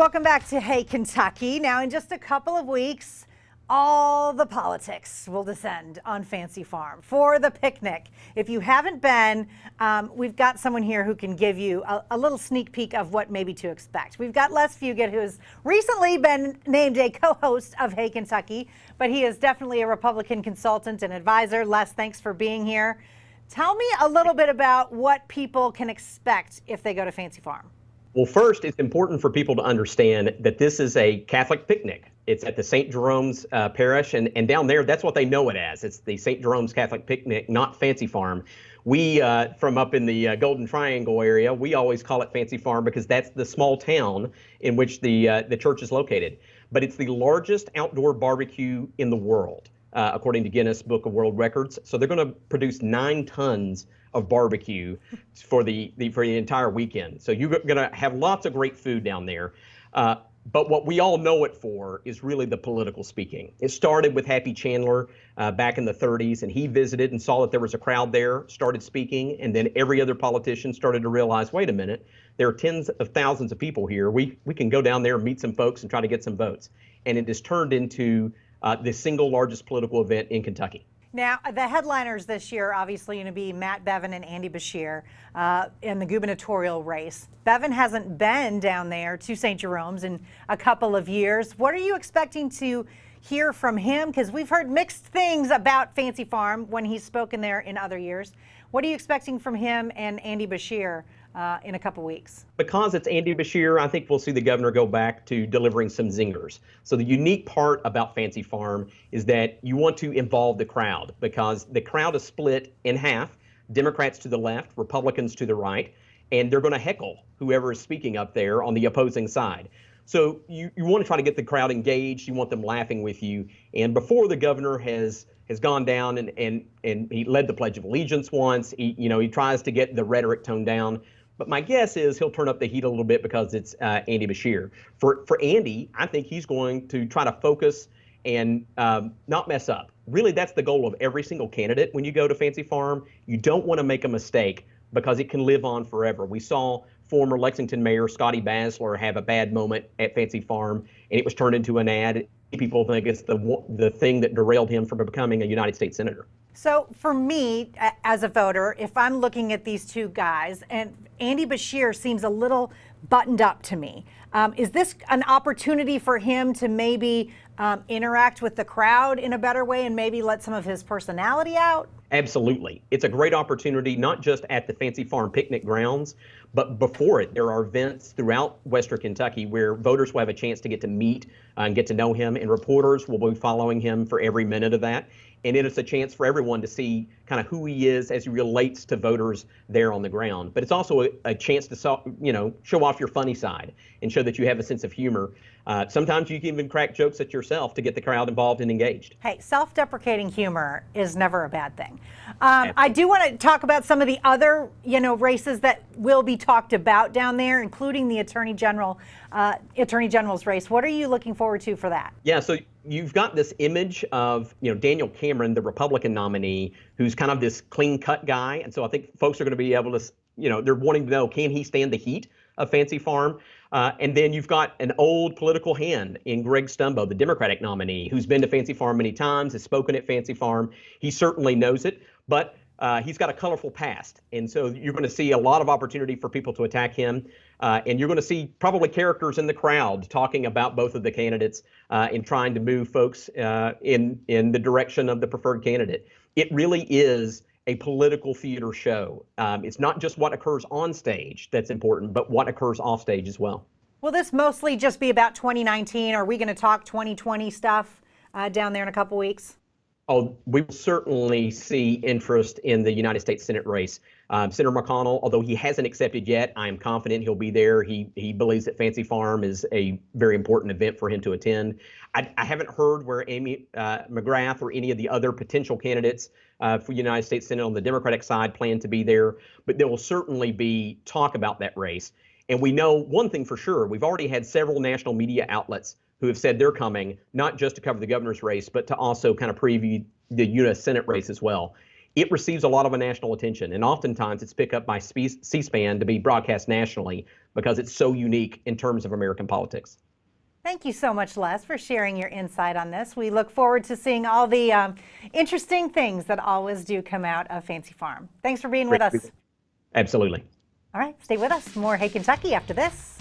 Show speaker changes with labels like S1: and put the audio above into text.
S1: Welcome back to Hey Kentucky. Now, in just a couple of weeks, all the politics will descend on Fancy Farm for the picnic. If you haven't been, we've got someone here who can give you a little sneak peek of what maybe to expect. We've got Les Fugit, who has recently been named a co-host of Hey Kentucky, but he is definitely a Republican consultant and advisor. Les, thanks for being here. Tell me a little bit about what people can expect if they go to Fancy Farm.
S2: Well, first, it's important for people to understand that this is a Catholic picnic. It's at the St. Jerome's Parish, and down there, that's what they know it as. It's the St. Jerome's Catholic Picnic, not Fancy Farm. We, from up in the Golden Triangle area, we always call it Fancy Farm because that's the small town in which the church is located. But it's the largest outdoor barbecue in the world, according to Guinness Book of World Records. So they're going to produce 9 tons of barbecue for the entire weekend. So you're going to have lots of great food down there. But what we all know it for is really the political speaking. It started with Happy Chandler back in the 30s, and he visited and saw that there was a crowd there, started speaking, and then every other politician started to realize, wait a minute, there are tens of thousands of people here. We can go down there and meet some folks and try to get some votes. And it has turned into the single largest political event in Kentucky.
S1: Now, the headliners this year are obviously going to be Matt Bevin and Andy Beshear in the gubernatorial race. Bevin hasn't been down there to St. Jerome's in a couple of years. What are you expecting to hear from him? Because we've heard mixed things about Fancy Farm when he's spoken there in other years. What are you expecting from him and Andy Beshear in a couple weeks?
S2: Because it's Andy Beshear, I think we'll see the governor go back to delivering some zingers. So the unique part about Fancy Farm is that you want to involve the crowd because the crowd is split in half, Democrats to the left, Republicans to the right, and they're going to heckle whoever is speaking up there on the opposing side. So you want to try to get the crowd engaged. You want them laughing with you. And before the governor has gone down and he led the Pledge of Allegiance once, he tries to get the rhetoric toned down. But my guess is he'll turn up the heat a little bit because it's Andy Beshear. For Andy, I think he's going to try to focus and not mess up. Really, that's the goal of every single candidate when you go to Fancy Farm. You don't want to make a mistake because it can live on forever. We saw former Lexington Mayor Scotty Basler have a bad moment at Fancy Farm, and it was turned into an ad. People think it's the thing that derailed him from becoming a United States Senator.
S1: So for me, as a voter, if I'm looking at these two guys, and Andy Beshear seems a little buttoned up to me, is this an opportunity for him to maybe interact with the crowd in a better way and maybe let some of his personality out?
S2: Absolutely. It's a great opportunity, not just at the Fancy Farm picnic grounds, but before it, there are events throughout Western Kentucky where voters will have a chance to get to meet and get to know him, and reporters will be following him for every minute of that. And it is a chance for everyone to see kind of who he is as he relates to voters there on the ground. But it's also a chance to show off your funny side and show that you have a sense of humor. Sometimes you can even crack jokes at yourself to get the crowd involved and engaged.
S1: Hey, self-deprecating humor is never a bad thing. I do want to talk about some of the other, races that will be talked about down there, including the Attorney General's race. What are you looking forward to for that?
S2: Yeah, so you've got this image of, Daniel Cameron, the Republican nominee, who's kind of this clean-cut guy. And so I think folks are going to be able to, they're wanting to know, can he stand the heat of Fancy Farm? And then you've got an old political hand in Greg Stumbo, the Democratic nominee, who's been to Fancy Farm many times, has spoken at Fancy Farm. He certainly knows it, but he's got a colorful past. And so you're going to see a lot of opportunity for people to attack him. And you're going to see probably characters in the crowd talking about both of the candidates and trying to move folks in the direction of the preferred candidate. It really is a political theater show. It's not just what occurs on stage that's important, but what occurs off stage as well.
S1: Will this mostly just be about 2019? Are we going to talk 2020 stuff down there in a couple weeks?
S2: Oh, we will certainly see interest in the United States Senate race. Senator McConnell, although he hasn't accepted yet, I am confident he'll be there. He believes that Fancy Farm is a very important event for him to attend. I haven't heard where Amy McGrath or any of the other potential candidates for United States Senate on the Democratic side plan to be there, but there will certainly be talk about that race. And we know one thing for sure, we've already had several national media outlets who have said they're coming, not just to cover the governor's race, but to also kind of preview the U.S. Senate race as well. it receives a lot of national attention, and oftentimes it's picked up by C-SPAN to be broadcast nationally because it's so unique in terms of American politics.
S1: Thank you so much, Les, for sharing your insight on this. We look forward to seeing all the interesting things that always do come out of Fancy Farm. Thanks for being with us.
S2: Absolutely.
S1: All right, stay with us. More Hey Kentucky after this.